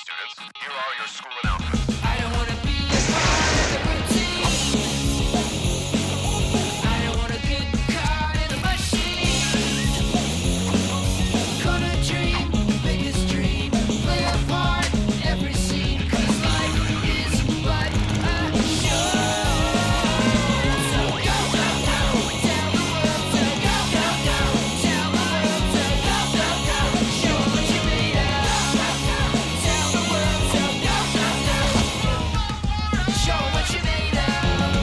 students, here are your school announcements. I don't wanna be a part of the routine. I don't wanna get caught in a machine. Gonna dream the biggest dream, play a part in every scene, 'cause life is but a show. So go, go, go, tell the world to go, go, go, tell the world to go, go, go, show what you made of. Tell the world to go, go, go, show what you made of.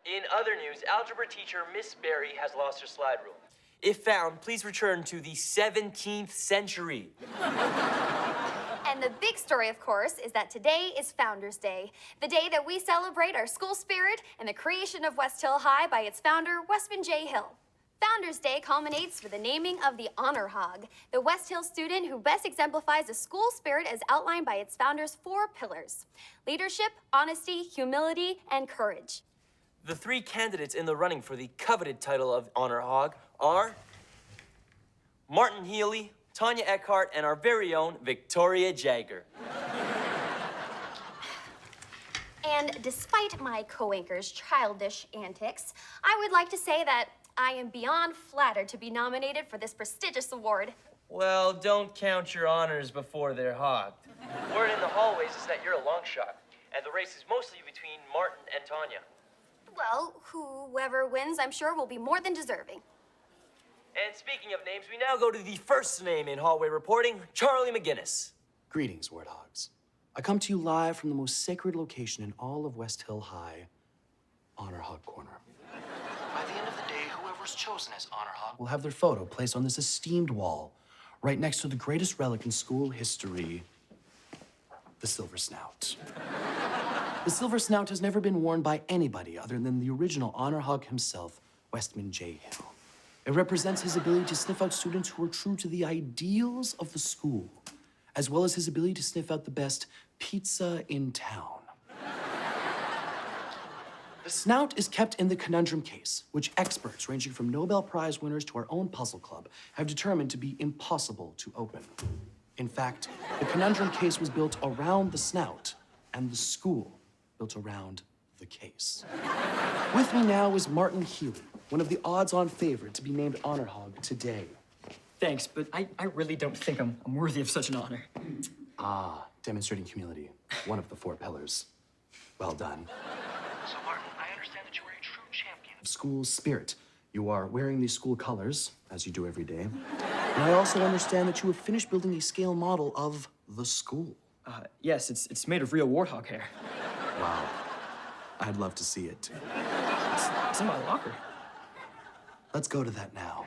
In other news, algebra teacher Miss Berry has lost her slide rule. If found, please return to the 17th century. And the big story, of course, is that today is Founders Day, the day that we celebrate our school spirit and the creation of West Hill High by its founder, Westman J. Hill. Founders Day culminates with the naming of the Honor Hog, the West Hill student who best exemplifies the school spirit as outlined by its founder's 4 pillars: leadership, honesty, humility, and courage. The 3 candidates in the running for the coveted title of Honor Hog are Martin Healy, Tanya Eckhart, and our very own Victoria Jagger. And despite my co-anchor's childish antics, I would like to say that I am beyond flattered to be nominated for this prestigious award. Well, don't count your honors before they're hogged. Word in the hallways is that you're a long shot, and the race is mostly between Martin and Tanya. Well, whoever wins, I'm sure, will be more than deserving. And speaking of names, we now go to the first name in hallway reporting, Charlie McGinnis. Greetings, Warthogs. I come to you live from the most sacred location in all of West Hill High, Honor Hog Corner. By the end of the day, whoever's chosen as Honor Hog We'll have their photo placed on this esteemed wall, right next to the greatest relic in school history, the Silver Snout. The Silver Snout has never been worn by anybody other than the original Honor Hog himself, Westman J. Hill. It represents his ability to sniff out students who are true to the ideals of the school, as well as his ability to sniff out the best pizza in town. The Snout is kept in the conundrum case, which experts ranging from Nobel Prize winners to our own puzzle club have determined to be impossible to open. In fact, the conundrum case was built around the Snout, and the school built around the case. With me now is Martin Healy, one of the odds-on favorite to be named Honor Hog today. Thanks, but I really don't think I'm worthy of such an honor. Ah, demonstrating humility, one of the 4 pillars. Well done. So, Martin, I understand that you are a true champion. School spirit. You are wearing these school colors, as you do every day. And I also understand that you have finished building a scale model of the school. Yes, it's made of real warthog hair. Wow. I'd love to see it. It's in my locker. Let's go to that now.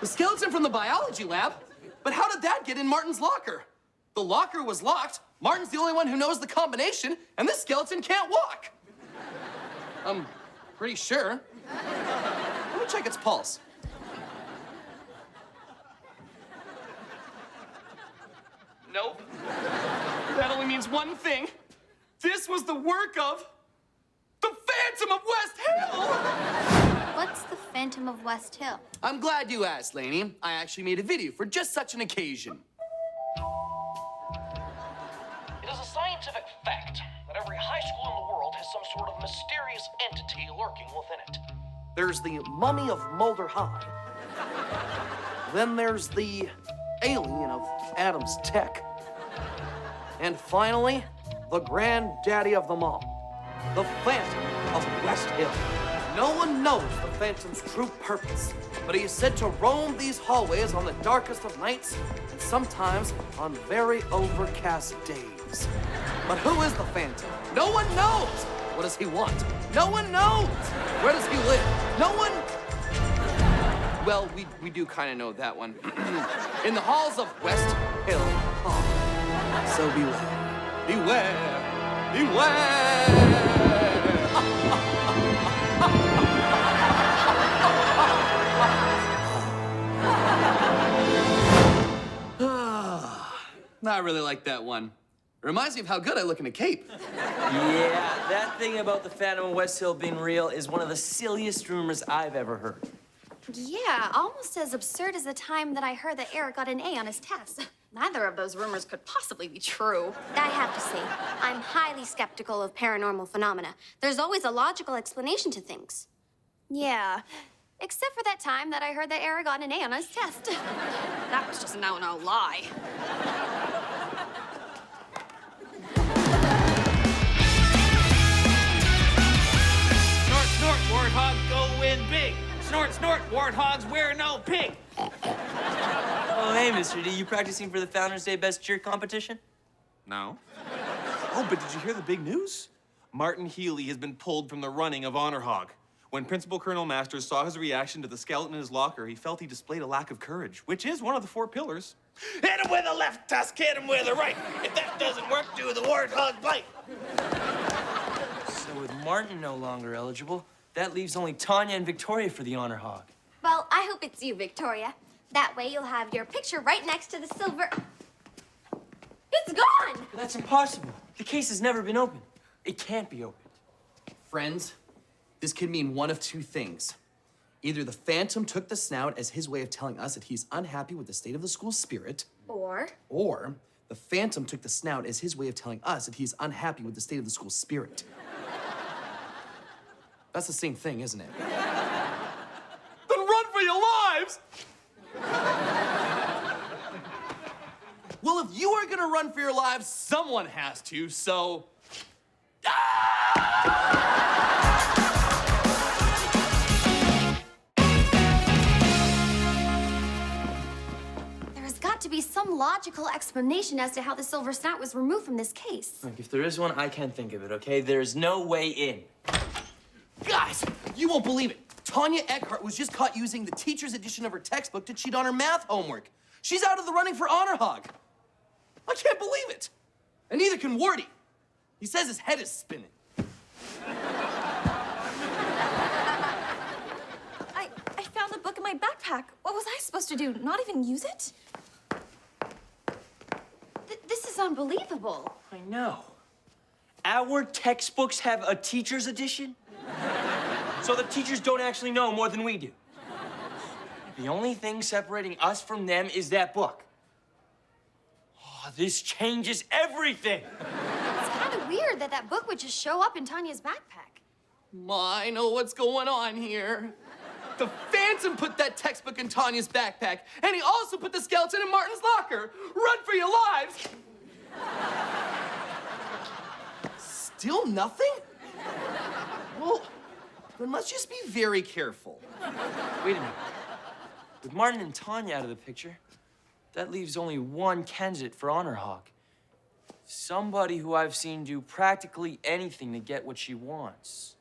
The skeleton from the biology lab? But how did that get in Martin's locker? The locker was locked, Martin's the only one who knows the combination, and this skeleton can't walk. I'm pretty sure. Let me check its pulse. Nope. That only means one thing. This was the work of the Phantom of West Hill! What's the Phantom of West Hill? I'm glad you asked, Laney. I actually made a video for just such an occasion. It is a scientific fact that every high school in the world has some sort of mysterious entity lurking within it. There's the mummy of Mulder High. Then there's the alien of Adam's Tech. And finally, the granddaddy of them all, the Phantom of West Hill. No one knows the Phantom's true purpose, but he is said to roam these hallways on the darkest of nights and sometimes on very overcast days. But who is the Phantom? No one knows. What does he want? No one knows. Where does he live? No one... Well, we do kind of know that one. In the halls of West Hill Hall. So beware. Beware. Beware. I really like that one. Reminds me of how good I look in a cape. Yeah, that thing about the Phantom of West Hill being real is one of the silliest rumors I've ever heard. Yeah, almost as absurd as the time that I heard that Eric got an A on his test. Neither of those rumors could possibly be true. I have to say, I'm highly skeptical of paranormal phenomena. There's always a logical explanation to things. Yeah, except for that time that I heard that Eric got an A on his test. That was just a no lie. Snort, snort, warthogs, go win big. Snort, snort, warthogs, wear no pig. Oh, hey, Mr. D, you practicing for the Founders Day Best Cheer competition? No. Oh, but did you hear the big news? Martin Healy has been pulled from the running of Honor Hog. When Principal Colonel Masters saw his reaction to the skeleton in his locker, he felt he displayed a lack of courage, which is one of the 4 pillars. Hit him with a left tusk, hit him with a right. If that doesn't work, do the warthog bite. So with Martin no longer eligible, that leaves only Tanya and Victoria for the Honor Hog. Well, I hope it's you, Victoria. That way you'll have your picture right next to the silver... It's gone! But that's impossible. The case has never been opened. It can't be opened. Friends, this could mean one of 2 things. Either the Phantom took the snout as his way of telling us that he's unhappy with the state of the school spirit, Or the Phantom took the snout as his way of telling us that he's unhappy with the state of the school spirit. That's the same thing, isn't it? Then run for your lives! Well, if you are gonna run for your lives, someone has to, so... There has got to be some logical explanation as to how the Silver Snout was removed from this case. Look, if there is one, I can't think of it, okay? There's no way in. Guys, you won't believe it. Tanya Eckhart was just caught using the teacher's edition of her textbook to cheat on her math homework. She's out of the running for Honor Hog. I can't believe it. And neither can Wardy. He says his head is spinning. I found the book in my backpack. What was I supposed to do? Not even use it? This is unbelievable. I know. Our textbooks have a teacher's edition? So the teachers don't actually know more than we do. The only thing separating us from them is that book. Oh, this changes everything. It's kind of weird that that book would just show up in Tanya's backpack. I know what's going on here. The Phantom put that textbook in Tanya's backpack, and he also put the skeleton in Martin's locker. Run for your lives! Still nothing? Well, then let's just be very careful. Wait a minute. With Martin and Tanya out of the picture, that leaves only one candidate for Honor Hog. Somebody who I've seen do practically anything to get what she wants.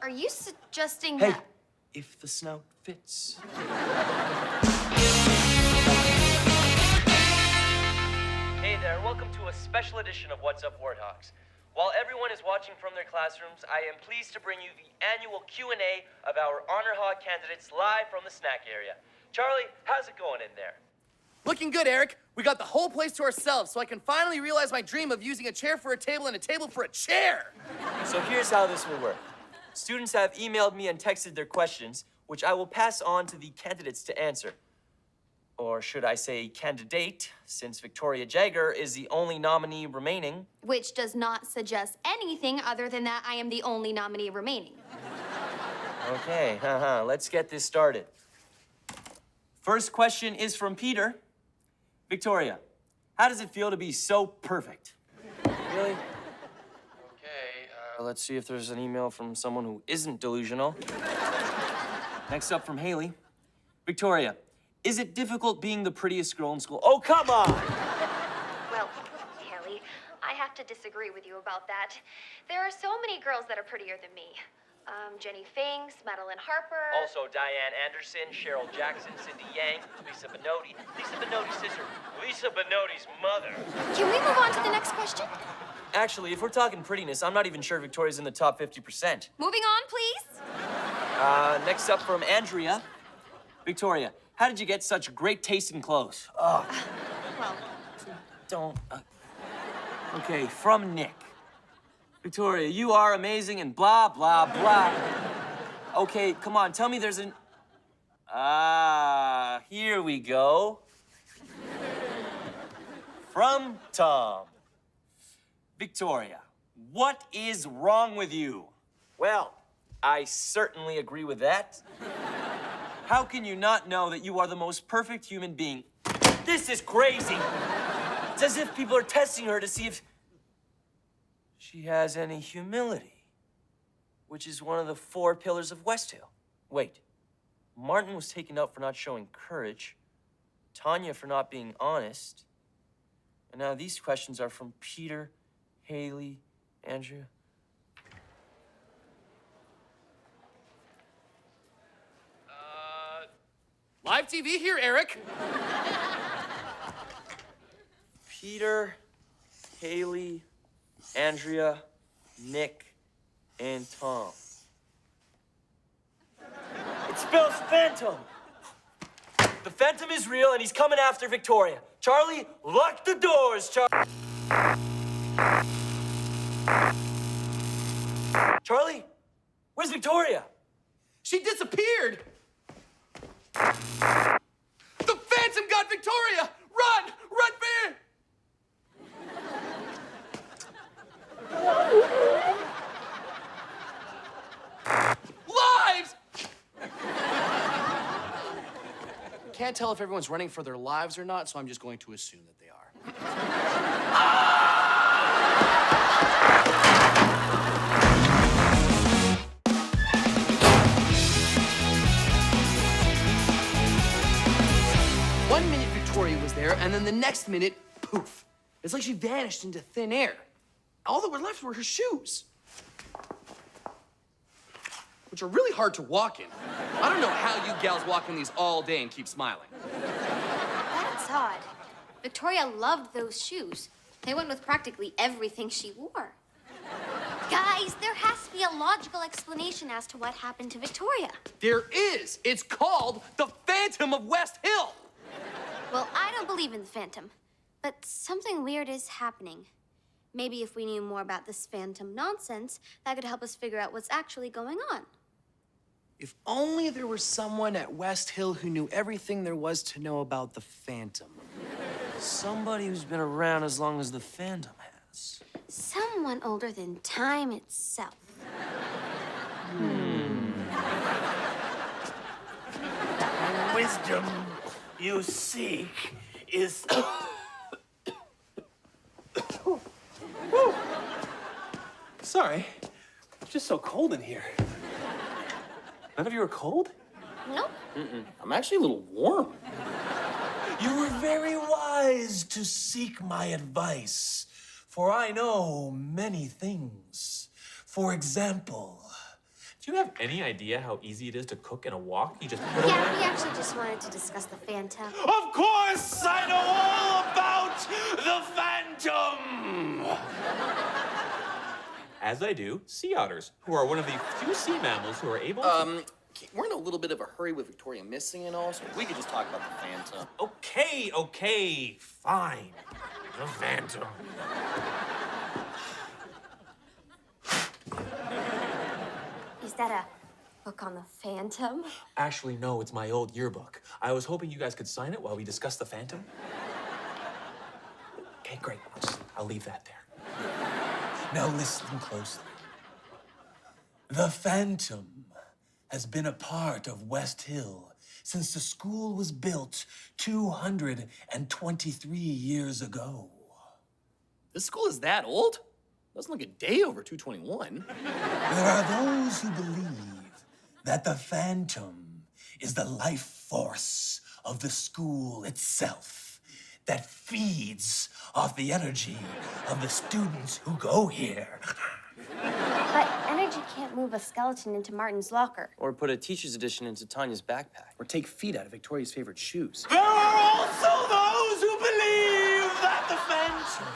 Are you suggesting Hey, that... if the snout fits. Hey there, welcome to a special edition of What's Up Warthogs. While everyone is watching from their classrooms, I am pleased to bring you the annual Q&A of our Honor Hog candidates live from the snack area. Charlie, how's it going in there? Looking good, Eric. We got the whole place to ourselves, so I can finally realize my dream of using a chair for a table and a table for a chair. So here's how this will work. Students have emailed me and texted their questions, which I will pass on to the candidates to answer. Or should I say candidate, since Victoria Jagger is the only nominee remaining. Which does not suggest anything other than that I am the only nominee remaining. Okay, let's get this started. First question is from Peter. Victoria, how does it feel to be so perfect? Really? Okay, let's see if there's an email from someone who isn't delusional. Next up from Haley. Victoria, is it difficult being the prettiest girl in school? Oh, come on! Well, Haley, I have to disagree with you about that. There are so many girls that are prettier than me. Jenny Finks, Madeline Harper. Also, Diane Anderson, Cheryl Jackson, Cindy Yang, Lisa Benotti. Lisa Benotti's sister, Lisa Benotti's mother. Can we move on to the next question? Actually, if we're talking prettiness, I'm not even sure Victoria's in the top 50%. Moving on, please. Next up from Andrea. Victoria, how did you get such great taste in clothes? Oh. Well, Don't. Okay, from Nick. Victoria, you are amazing and blah, blah, blah. Okay, come on, tell me there's an... here we go. From Tom. Victoria, what is wrong with you? Well, I certainly agree with that. How can you not know that you are the most perfect human being? This is crazy. It's as if people are testing her to see if she has any humility, which is one of the 4 pillars of West Hill. Wait, Martin was taken out for not showing courage, Tanya for not being honest, and now these questions are from Peter, Haley, Andrea. Live TV here, Eric. Peter, Haley, Andrea, Nick, and Tom. It spells phantom. The phantom is real and he's coming after Victoria. Charlie, lock the doors, Charlie, where's Victoria? She disappeared. The Phantom got Victoria! Run! Run, bear! Lives! Can't tell if everyone's running for their lives or not, so I'm just going to assume that they are. 1 minute Victoria was there, and then the next minute, poof. It's like she vanished into thin air. All that were left were her shoes, which are really hard to walk in. I don't know how you gals walk in these all day and keep smiling. That's odd. Victoria loved those shoes. They went with practically everything she wore. Guys, there has to be a logical explanation as to what happened to Victoria. There is. It's called the Phantom of West Hill. Well, I don't believe in the Phantom, but something weird is happening. Maybe if we knew more about this Phantom nonsense, that could help us figure out what's actually going on. If only there were someone at West Hill who knew everything there was to know about the Phantom. Somebody who's been around as long as the Phantom has. Someone older than time itself. Wisdom you seek is... Sorry, it's just so cold in here. None of you are cold? Nope. I'm actually a little warm. You were very wise to seek my advice, for I know many things. For example, Do you have any idea how easy it is to cook in a wok? You just... Yeah, we actually just wanted to discuss the Phantom. of course, I know all about the Phantom! As I do, sea otters, who are one of the few sea mammals who are able to... We're in a little bit of a hurry with Victoria missing and all, so we could just talk about the Phantom. Okay, fine. The Phantom. Is that a book on the Phantom? Actually, no, it's my old yearbook. I was hoping you guys could sign it while we discuss the Phantom. Okay, great. I'll leave that there. Now listen closely. The Phantom has been a part of West Hill since the school was built 223 years ago. This school is that old? Doesn't look a day over 221. There are those who believe that the Phantom is the life force of the school itself that feeds off the energy of the students who go here. But energy can't move a skeleton into Martin's locker. Or put a teacher's edition into Tanya's backpack. Or take feet out of Victoria's favorite shoes. There are also those who believe that the Phantom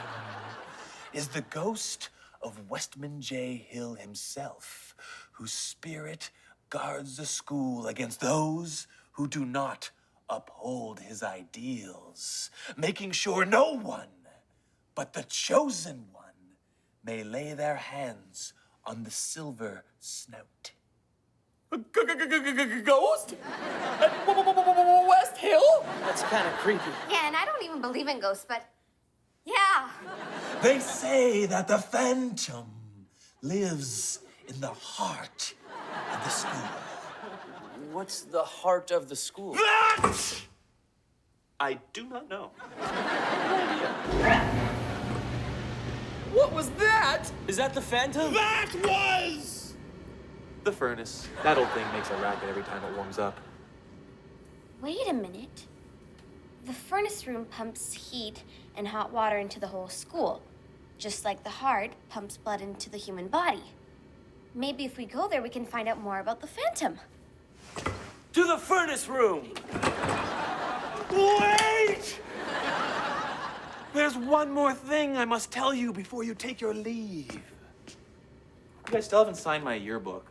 is the ghost of Westman J. Hill himself, whose spirit guards the school against those who do not uphold his ideals, making sure no one but the chosen one may lay their hands on the Silver Snout. Ghost? At West Hill? That's kind of creepy. Yeah, and I don't even believe in ghosts, but yeah. They say that the Phantom lives in the heart of the school. What's the heart of the school? That I do not know. What was that? Is that the Phantom? That was the furnace. That old thing makes a racket every time it warms up. Wait a minute. The furnace room pumps heat and hot water into the whole school, just like the heart pumps blood into the human body. Maybe if we go there, we can find out more about the Phantom. To the furnace room! Wait! There's one more thing I must tell you before you take your leave. You guys still haven't signed my yearbook.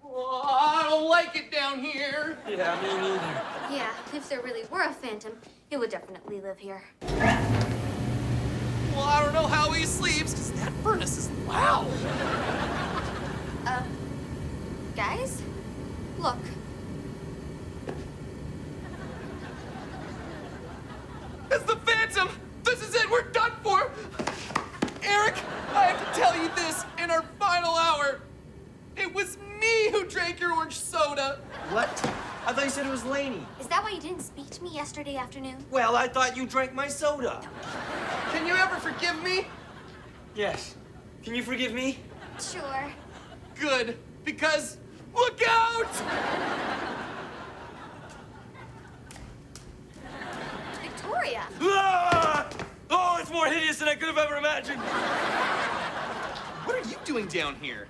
Oh, I don't like it down here. Yeah, me neither. Yeah, if there really were a Phantom, it would definitely live here. Well, I don't know how he sleeps, because that furnace is loud. Guys, look. It's the Phantom! This is it, we're done for! Eric, I have to tell you this in our final hour. It was me who drank your orange soda. What? I thought you said it was Laney. Is that why you didn't speak to me yesterday afternoon? Well, I thought you drank my soda. Can you ever forgive me? Yes. Can you forgive me? Sure. Good, because look out! Victoria! Ah! Oh, it's more hideous than I could have ever imagined. What are you doing down here?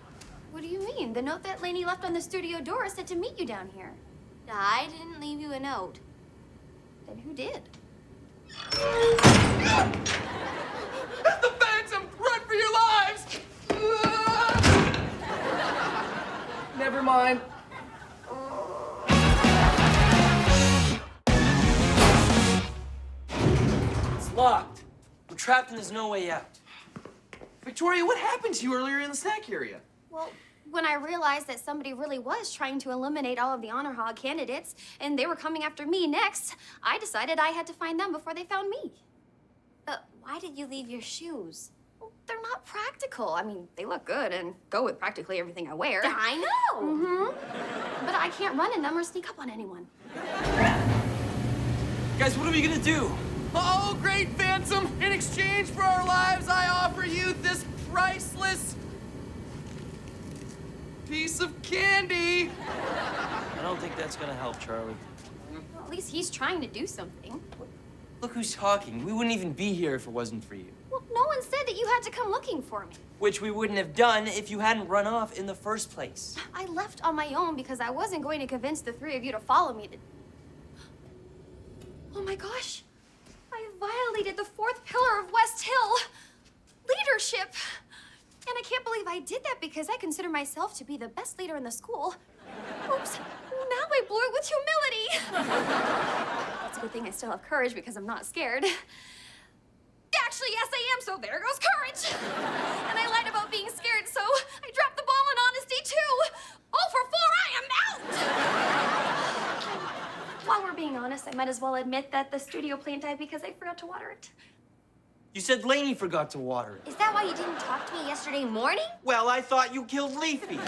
What do you mean? The note that Laney left on the studio door said to meet you down here. I didn't leave you a note. Then who did? It's the Phantom! Run for your lives! Never mind. It's locked. We're trapped and there's no way out. Victoria, what happened to you earlier in the snack area? Well, when I realized that somebody really was trying to eliminate all of the Honor Hog candidates and they were coming after me next, I decided I had to find them before they found me. Why did you leave your shoes? Well, they're not practical. I mean, they look good and go with practically everything I wear. I know! Mm-hmm. But I can't run in them or sneak up on anyone. Guys, what are we gonna do? Oh, great Phantom! In exchange for our lives, I offer you this priceless piece of candy. I don't think that's gonna help, Charlie. Well, at least he's trying to do something. Look who's talking. We wouldn't even be here if it wasn't for you. Well, no one said that you had to come looking for me. Which we wouldn't have done if you hadn't run off in the first place. I left on my own because I wasn't going to convince the three of you to follow me to... Oh my gosh. I violated the fourth pillar of West Hill. Leadership. And I can't believe I did that because I consider myself to be the best leader in the school. Oops. Now I blew it with humility. It's a good thing I still have courage because I'm not scared. Actually, yes, I am, so there goes courage. And I lied about being scared, so I dropped the ball in honesty, too. 0 for 4, I am out! While we're being honest, I might as well admit that the studio plant died because I forgot to water it. You said Laney forgot to water it. Is that why you didn't talk to me yesterday morning? Well, I thought you killed Leafy. I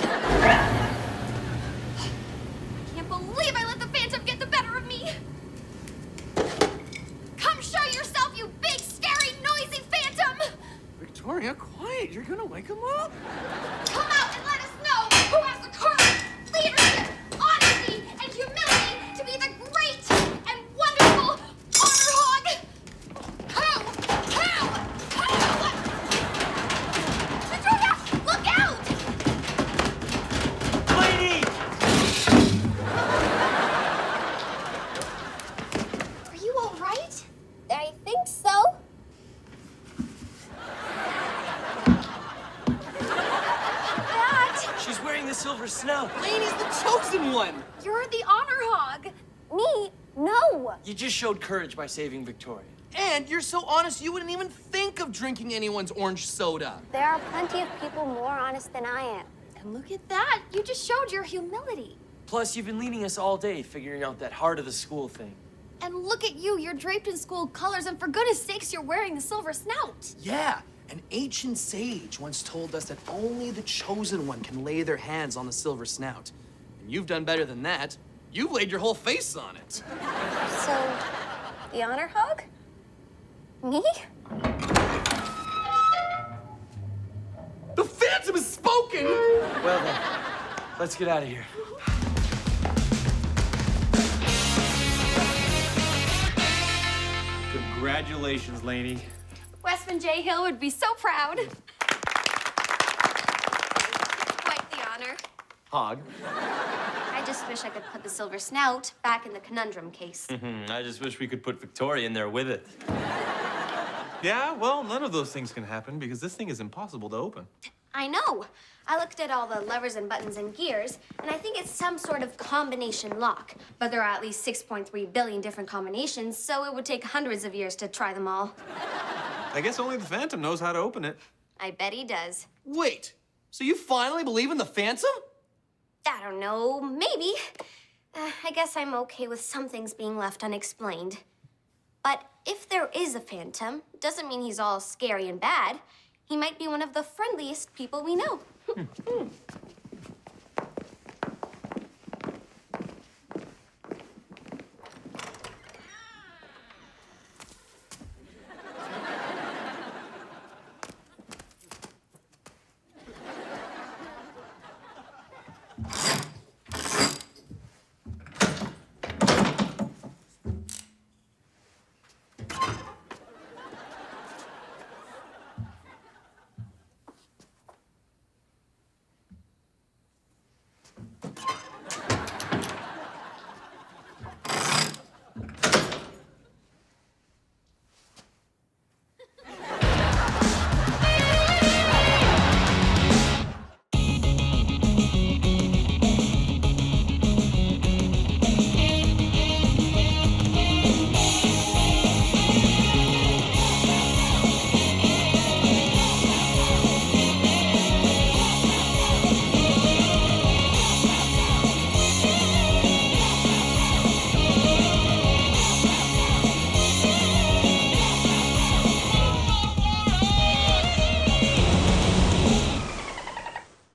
can't believe I let the Phantom get the better of me. Come show yourself, you big, scary, noisy Phantom! Victoria, quiet. You're gonna wake him up. Come out and let us know who has the courage, leadership, honesty, and humility to be the great and wonderful Honor Hog. Who? Victoria, look out! Laney! Are you all right? I think so. the honor hog. Me? No. You just showed courage by saving Victoria. And you're so honest, you wouldn't even think of drinking anyone's orange soda. There are plenty of people more honest than I am. And look at that. You just showed your humility. Plus, you've been leading us all day figuring out that heart of the school thing. And look at you. You're draped in school colors, and for goodness sakes, you're wearing the Silver Snout. Yeah, an ancient sage once told us that only the chosen one can lay their hands on the Silver Snout. And you've done better than that. You've laid your whole face on it. So, the honor hog? Me? The Phantom has spoken! Well then, let's get out of here. Congratulations, Laney. Westman J. Hill would be so proud. Quite the honor. Hog. I just wish I could put the Silver Snout back in the conundrum case. I just wish we could put Victoria in there with it. Yeah, well, none of those things can happen because this thing is impossible to open. I know. I looked at all the levers and buttons and gears, and I think it's some sort of combination lock. But there are at least 6.3 billion different combinations, so it would take hundreds of years to try them all. I guess only the Phantom knows how to open it. I bet he does. Wait, so you finally believe in the Phantom? I don't know, maybe. I guess I'm okay with some things being left unexplained. But if there is a Phantom, it doesn't mean he's all scary and bad. He might be one of the friendliest people we know.